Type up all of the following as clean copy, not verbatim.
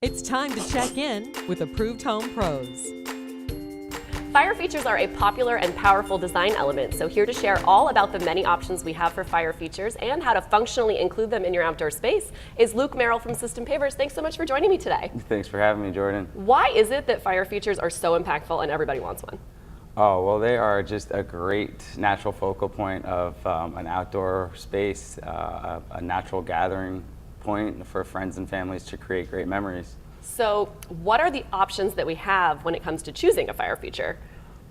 It's time to check in with Approved Home Pros. Fire features are a popular and powerful design element, so here to share all about the many options we have for fire features and how to functionally include them in your outdoor space is Luke Merrill from System Pavers. Thanks so much for joining me today. Thanks for having me, Jordan. Why is it that fire features are so impactful and everybody wants one? Oh, well, they are just a great natural focal point of an outdoor space, a natural gathering point for friends and families to create great memories. So what are the options that we have when it comes to choosing a fire feature?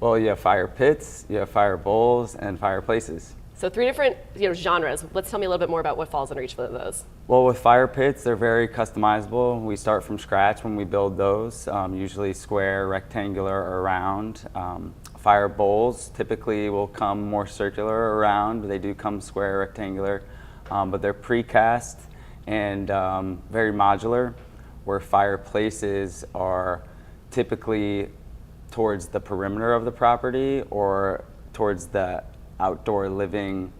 Well, you have fire pits, you have fire bowls, and fireplaces. So three different genres. Let's tell me a little bit more about what falls under each of those. Well, with fire pits, they're very customizable. We start from scratch when we build those, usually square, rectangular, or round. Fire bowls typically will come more circular or round. They do come square, rectangular, but they're precast and very modular, where fireplaces are typically towards the perimeter of the property or towards the outdoor living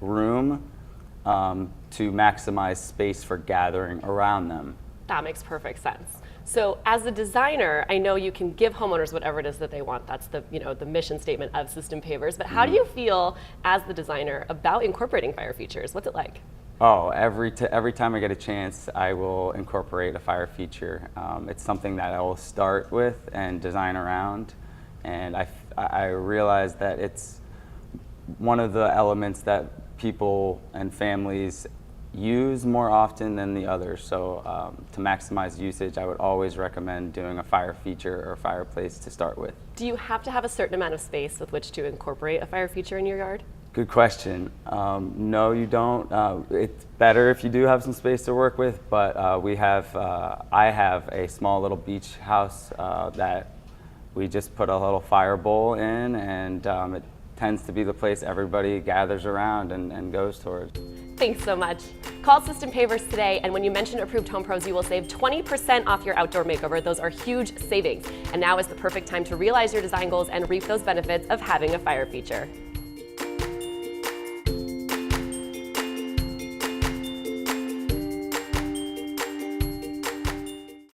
room to maximize space for gathering around them. That makes perfect sense. So as a designer, I know you can give homeowners whatever it is that they want. That's the mission statement of System Pavers. But how do you feel as the designer about incorporating fire features? What's it like? Oh, every time I get a chance, I will incorporate a fire feature. It's something that I will start with and design around, and I realize that it's one of the elements that people and families use more often than the others. So to maximize usage, I would always recommend doing a fire feature or fireplace to start with. Do you have to have a certain amount of space with which to incorporate a fire feature in your yard? Good question. No, you don't. It's better if you do have some space to work with, but I have a small little beach house that we just put a little fire bowl in, and it tends to be the place everybody gathers around and goes towards. Thanks so much. Call System Pavers today, and when you mention Approved Home Pros, you will save 20% off your outdoor makeover. Those are huge savings. And now is the perfect time to realize your design goals and reap those benefits of having a fire feature.